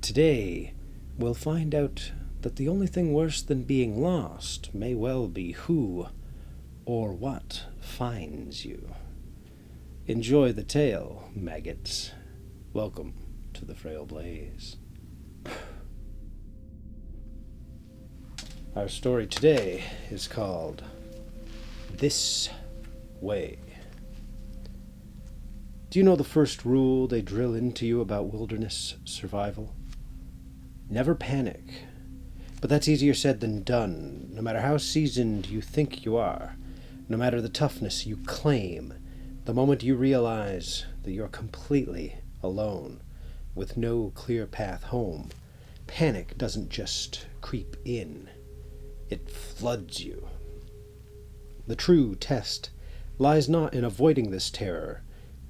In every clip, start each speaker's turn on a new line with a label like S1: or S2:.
S1: Today, we'll find out that the only thing worse than being lost may well be who or what finds you. Enjoy the tale, maggots. Welcome to the frail blaze. Our story today is called This Way. Do you know the first rule they drill into you about wilderness survival? Never panic. But that's easier said than done, no matter how seasoned you think you are, no matter the toughness you claim. The moment you realize that you're completely alone, with no clear path home, panic doesn't just creep in, it floods you. The true test lies not in avoiding this terror,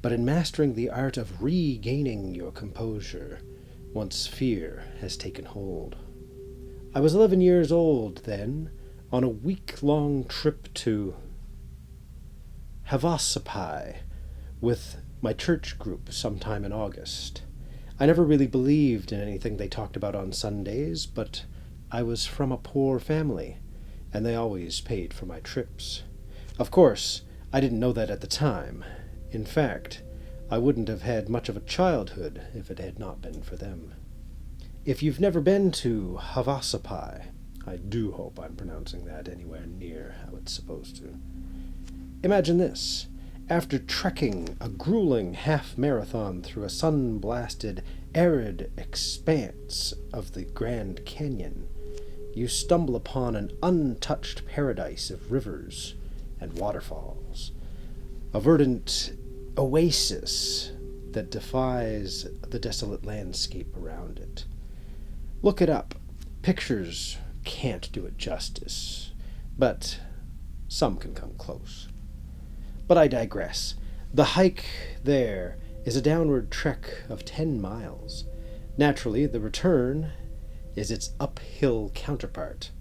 S1: but in mastering the art of regaining your composure once fear has taken hold. I was 11 years old then, on a week-long trip to Havasupai with my church group sometime in August. I never really believed in anything they talked about on Sundays, but I was from a poor family, and they always paid for my trips. Of course, I didn't know that at the time. In fact, I wouldn't have had much of a childhood if it had not been for them. If you've never been to Havasupai, I do hope I'm pronouncing that anywhere near how it's supposed to. Imagine this. After trekking a grueling half-marathon through a sun-blasted, arid expanse of the Grand Canyon, you stumble upon an untouched paradise of rivers and waterfalls. A verdant oasis that defies the desolate landscape around it. Look it up. Pictures can't do it justice, but some can come close. But I digress. The hike there is a downward trek of 10 miles. Naturally, the return is its uphill counterpart.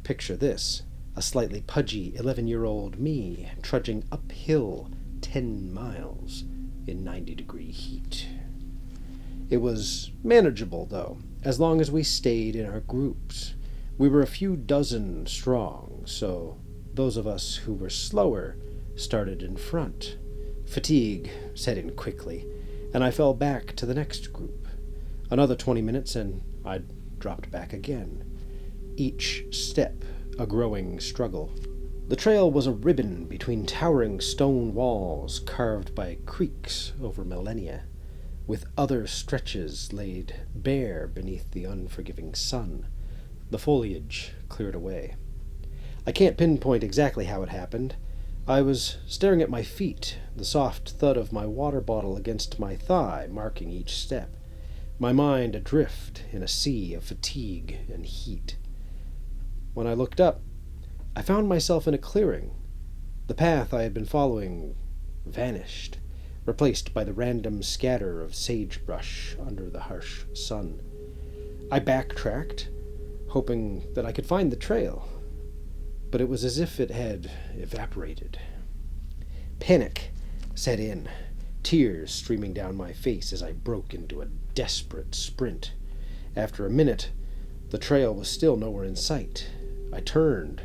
S1: Picture this, a slightly pudgy 11-year-old me trudging uphill 10 miles in 90-degree heat. It was manageable, though, as long as we stayed in our groups. We were a few dozen strong, so those of us who were slower started in front. Fatigue set in quickly, and I fell back to the next group. Another 20 minutes, and I'd dropped back again. Each step a growing struggle. The trail was a ribbon between towering stone walls carved by creeks over millennia, with other stretches laid bare beneath the unforgiving sun. The foliage cleared away. I can't pinpoint exactly how it happened. I was staring at my feet, the soft thud of my water bottle against my thigh marking each step, my mind adrift in a sea of fatigue and heat. When I looked up, I found myself in a clearing. The path I had been following vanished, replaced by the random scatter of sagebrush under the harsh sun. I backtracked, hoping that I could find the trail, but it was as if it had evaporated. Panic set in, tears streaming down my face as I broke into a desperate sprint. After a minute, the trail was still nowhere in sight. I turned,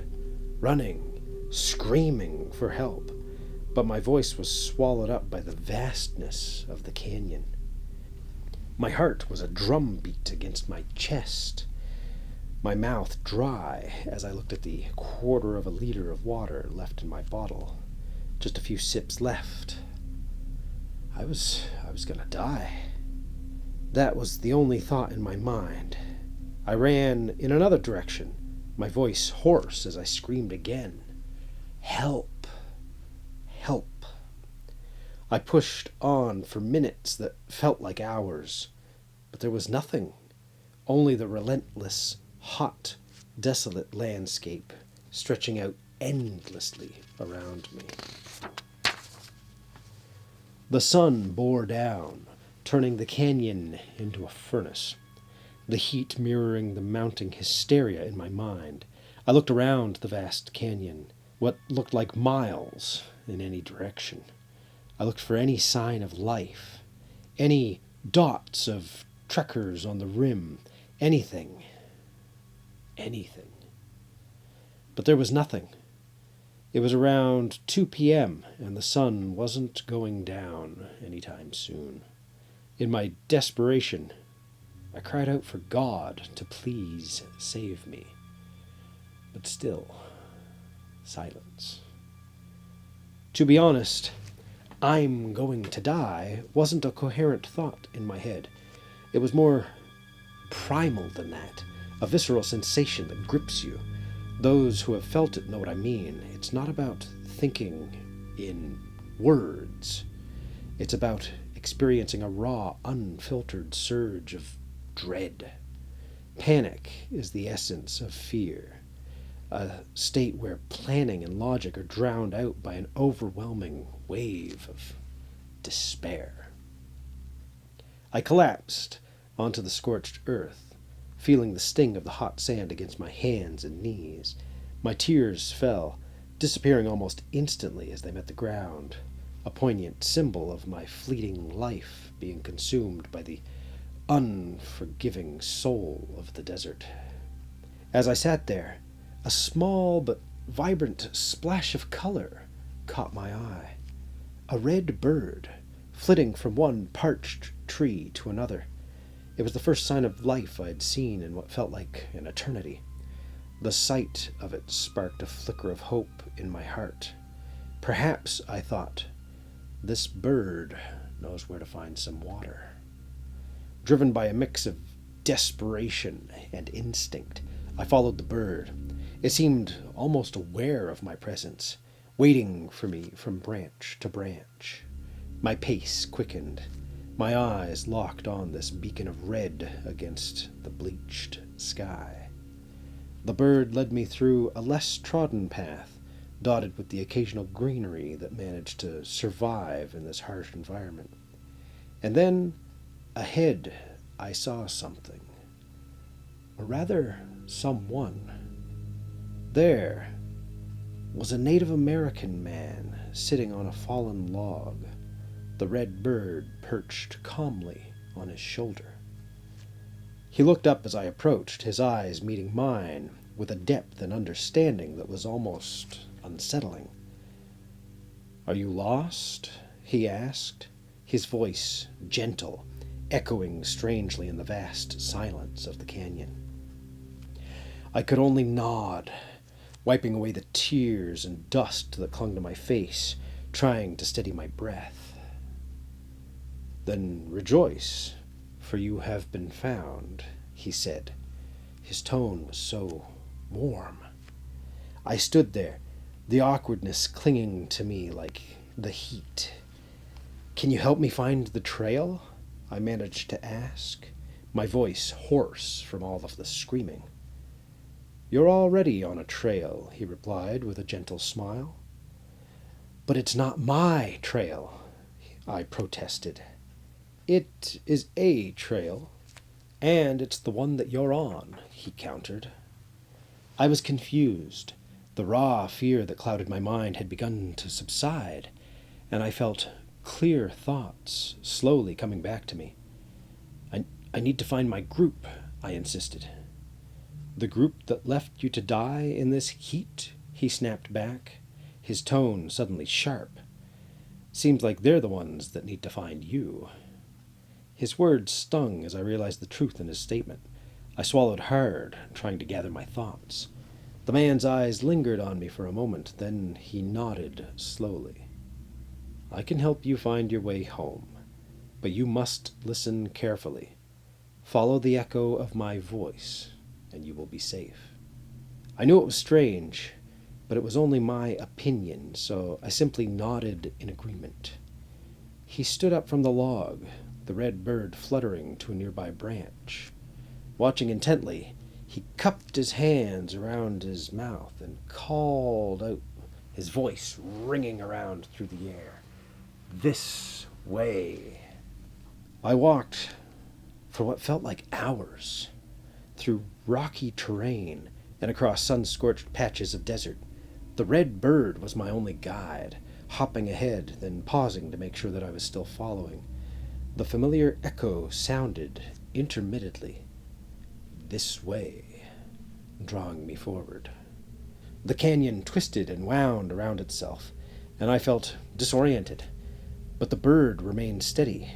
S1: running, screaming for help, but my voice was swallowed up by the vastness of the canyon. My heart was a drumbeat against my chest, my mouth dry as I looked at the 1/4 of a liter of water left in my bottle. Just a few sips left. I was gonna die. That was the only thought in my mind. I ran in another direction, my voice hoarse as I screamed again. Help! Help! I pushed on for minutes that felt like hours, but there was nothing, only the relentless, hot, desolate landscape stretching out endlessly around me. The sun bore down, turning the canyon into a furnace, the heat mirroring the mounting hysteria in my mind. I looked around the vast canyon, what looked like miles in any direction. I looked for any sign of life, any dots of trekkers on the rim, anything. Anything. But there was nothing. It was around 2 p.m., and the sun wasn't going down anytime soon. In my desperation, I cried out for God to please save me. But still, silence. To be honest, "I'm going to die" wasn't a coherent thought in my head. It was more primal than that, a visceral sensation that grips you. Those who have felt it know what I mean. It's not about thinking in words. It's about experiencing a raw, unfiltered surge of dread. Panic is the essence of fear, a state where planning and logic are drowned out by an overwhelming wave of despair. I collapsed onto the scorched earth, feeling the sting of the hot sand against my hands and knees. My tears fell, disappearing almost instantly as they met the ground, a poignant symbol of my fleeting life being consumed by the unforgiving soul of the desert. As I sat there, a small but vibrant splash of color caught my eye. A red bird, flitting from one parched tree to another. It was the first sign of life I had seen in what felt like an eternity. The sight of it sparked a flicker of hope in my heart. Perhaps, I thought, this bird knows where to find some water. Driven by a mix of desperation and instinct, I followed the bird. It seemed almost aware of my presence, waiting for me from branch to branch. My pace quickened. My eyes locked on this beacon of red against the bleached sky. The bird led me through a less trodden path, dotted with the occasional greenery that managed to survive in this harsh environment. And then, ahead, I saw something. Or rather, someone. There was a Native American man sitting on a fallen log, the red bird perched calmly on his shoulder. He looked up as I approached, his eyes meeting mine with a depth and understanding that was almost unsettling. "Are you lost?" he asked, his voice gentle, echoing strangely in the vast silence of the canyon. I could only nod, wiping away the tears and dust that clung to my face, trying to steady my breath. "Then rejoice, for you have been found," he said. His tone was so warm. I stood there, the awkwardness clinging to me like the heat. "Can you help me find the trail?" I managed to ask, my voice hoarse from all of the screaming. "You're already on a trail," he replied with a gentle smile. "But it's not my trail," I protested. "It is a trail, and it's the one that you're on," he countered. I was confused. The raw fear that clouded my mind had begun to subside, and I felt clear thoughts slowly coming back to me. I need to find my group," I insisted. "The group that left you to die in this heat?" he snapped back, his tone suddenly sharp. "Seems like they're the ones that need to find you." His words stung as I realized the truth in his statement. I swallowed hard, trying to gather my thoughts. The man's eyes lingered on me for a moment, then he nodded slowly. "I can help you find your way home, but you must listen carefully. Follow the echo of my voice, and you will be safe." I knew it was strange, but it was only my opinion, so I simply nodded in agreement. He stood up from the log, the red bird fluttering to a nearby branch. Watching intently, he cupped his hands around his mouth and called out, his voice ringing around through the air. "This way." I walked for what felt like hours, through rocky terrain and across sun-scorched patches of desert. The red bird was my only guide, hopping ahead, then pausing to make sure that I was still following. The familiar echo sounded intermittently, "This way," drawing me forward. The canyon twisted and wound around itself, and I felt disoriented. But the bird remained steady.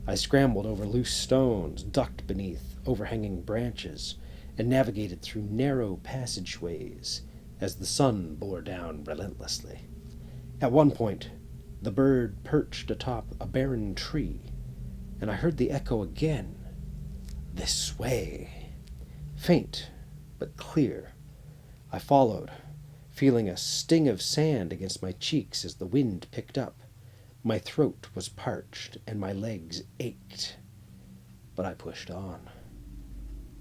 S1: I scrambled over loose stones, ducked beneath overhanging branches, and navigated through narrow passageways as the sun bore down relentlessly. At one point, the bird perched atop a barren tree, and I heard the echo again. "This way." Faint, but clear. I followed, feeling a sting of sand against my cheeks as the wind picked up. My throat was parched, and my legs ached. But I pushed on.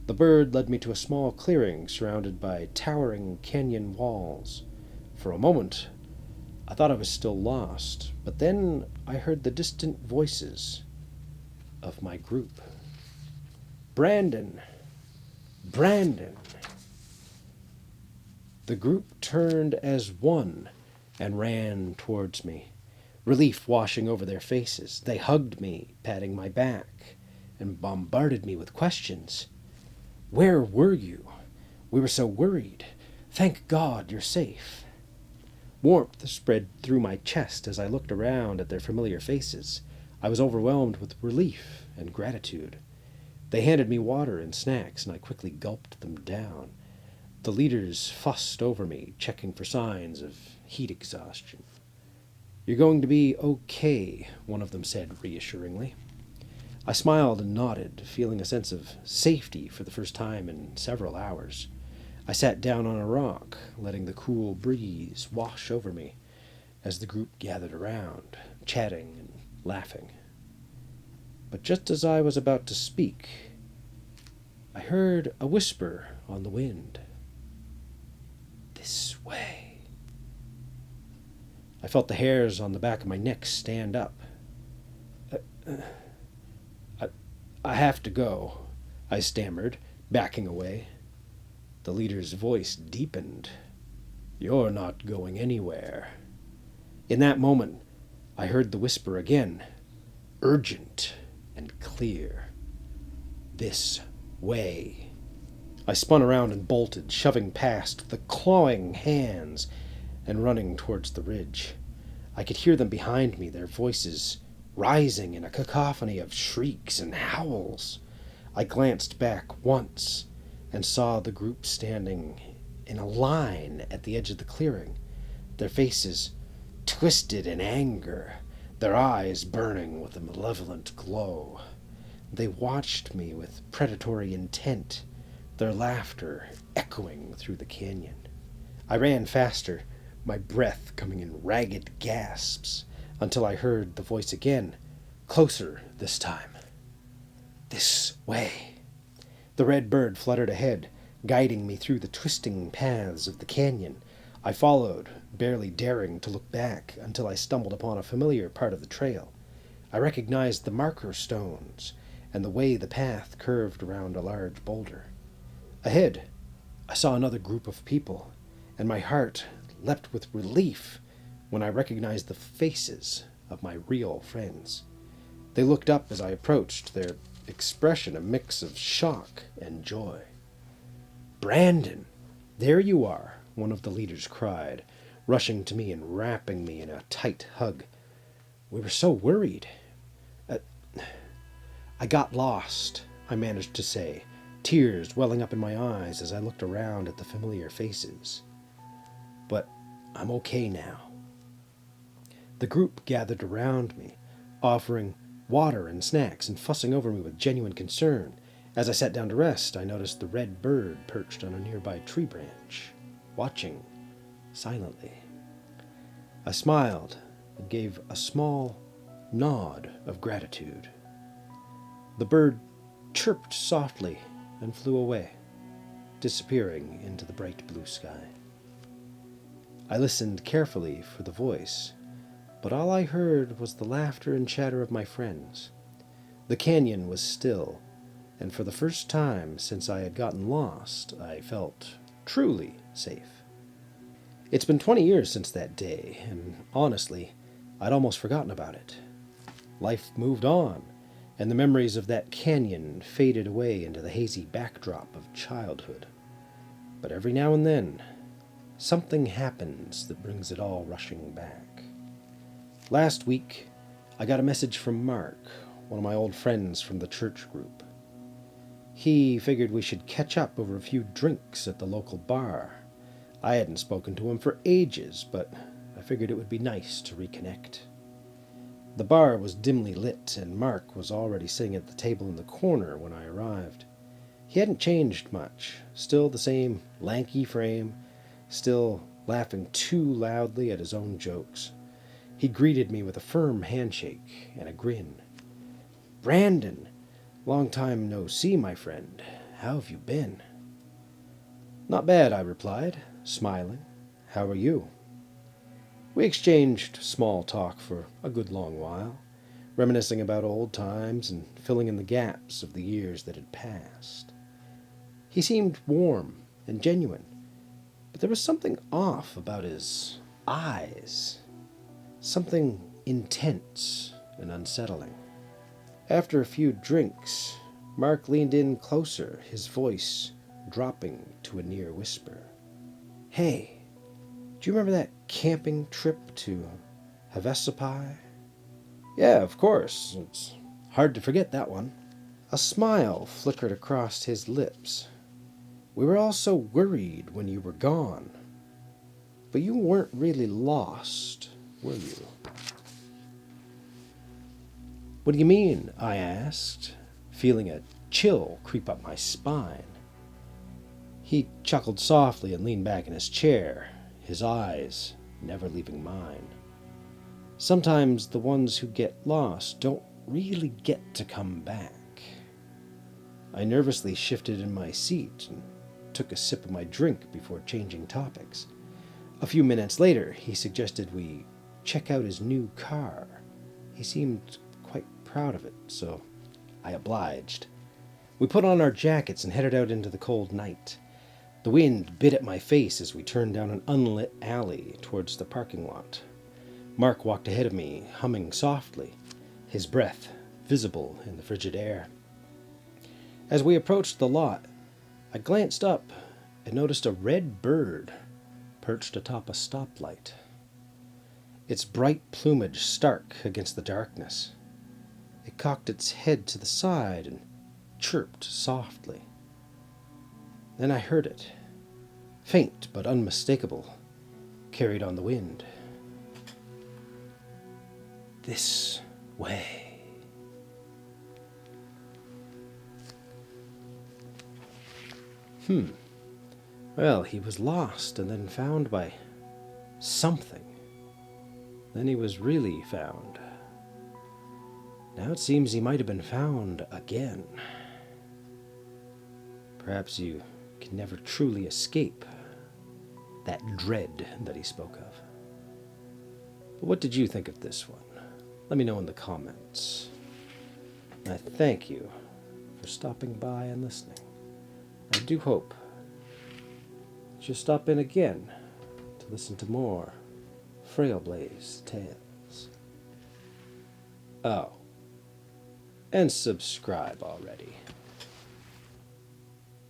S1: The bird led me to a small clearing surrounded by towering canyon walls. For a moment, I thought I was still lost, but then I heard the distant voices of my group. "Brandon! Brandon!" The group turned as one and ran towards me, relief washing over their faces. They hugged me, patting my back, and bombarded me with questions. "Where were you? We were so worried. Thank God you're safe." Warmth spread through my chest as I looked around at their familiar faces. I was overwhelmed with relief and gratitude. They handed me water and snacks, and I quickly gulped them down. The leaders fussed over me, checking for signs of heat exhaustion. "You're going to be okay," one of them said reassuringly. I smiled and nodded, feeling a sense of safety for the first time in several hours. I sat down on a rock, letting the cool breeze wash over me as the group gathered around, chatting and laughing. But just as I was about to speak, I heard a whisper on the wind. "This way." I felt the hairs on the back of my neck stand up. I have to go," I stammered, backing away. The leader's voice deepened. "You're not going anywhere." In that moment, I heard the whisper again, urgent and clear. "This way." I spun around and bolted, shoving past the clawing hands and running towards the ridge. I could hear them behind me, their voices rising in a cacophony of shrieks and howls. I glanced back once and saw the group standing in a line at the edge of the clearing, their faces twisted in anger, their eyes burning with a malevolent glow. They watched me with predatory intent, their laughter echoing through the canyon. I ran faster, my breath coming in ragged gasps, until I heard the voice again, closer this time. "This way." The red bird fluttered ahead, guiding me through the twisting paths of the canyon. I followed, barely daring to look back, until I stumbled upon a familiar part of the trail. I recognized the marker stones and the way the path curved around a large boulder. Ahead, I saw another group of people, and my heart leapt with relief when I recognized the faces of my real friends. They looked up as I approached, their expression a mix of shock and joy. "Brandon, there you are," one of the leaders cried, rushing to me and wrapping me in a tight hug. "We were so worried." I got lost," I managed to say, tears welling up in my eyes as I looked around at the familiar faces. "But I'm okay now." The group gathered around me, offering water and snacks and fussing over me with genuine concern. As I sat down to rest, I noticed the red bird perched on a nearby tree branch, watching silently. I smiled and gave a small nod of gratitude. The bird chirped softly and flew away, disappearing into the bright blue sky. I listened carefully for the voice, but all I heard was the laughter and chatter of my friends. The canyon was still, and for the first time since I had gotten lost, I felt truly safe. It's been 20 years since that day, and honestly, I'd almost forgotten about it. Life moved on, and the memories of that canyon faded away into the hazy backdrop of childhood. But every now and then, something happens that brings it all rushing back. Last week, I got a message from Mark, one of my old friends from the church group. He figured we should catch up over a few drinks at the local bar. I hadn't spoken to him for ages, but I figured it would be nice to reconnect. The bar was dimly lit, and Mark was already sitting at the table in the corner when I arrived. He hadn't changed much, still the same lanky frame, still laughing too loudly at his own jokes. He greeted me with a firm handshake and a grin. "Brandon, long time no see, my friend. How have you been?" "Not bad," I replied, smiling. "How are you?" We exchanged small talk for a good long while, reminiscing about old times and filling in the gaps of the years that had passed. He seemed warm and genuine, but there was something off about his eyes, something intense and unsettling. After a few drinks, Mark leaned in closer, his voice dropping to a near whisper. "Hey, do you remember that camping trip to Havasupai?" "Yeah, of course. It's hard to forget that one." A smile flickered across his lips. "We were all so worried when you were gone. But you weren't really lost, were you?" "What do you mean?" I asked, feeling a chill creep up my spine. He chuckled softly and leaned back in his chair, his eyes never leaving mine. "Sometimes the ones who get lost don't really get to come back." I nervously shifted in my seat and took a sip of my drink before changing topics. A few minutes later, he suggested we check out his new car. He seemed quite proud of it, so I obliged. We put on our jackets and headed out into the cold night. The wind bit at my face as we turned down an unlit alley towards the parking lot. Mark walked ahead of me, humming softly, his breath visible in the frigid air. As we approached the lot, I glanced up and noticed a red bird perched atop a stoplight, its bright plumage stark against the darkness. It cocked its head to the side and chirped softly. Then I heard it, faint but unmistakable, carried on the wind. "This way." Well, he was lost and then found by something. Then he was really found. Now it seems he might have been found again. Perhaps you can never truly escape that dread that he spoke of. But what did you think of this one? Let me know in the comments. And I thank you for stopping by and listening. I do hope that you'll stop in again to listen to more Frailblaze tales. Oh, and subscribe already.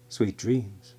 S1: Sweet dreams.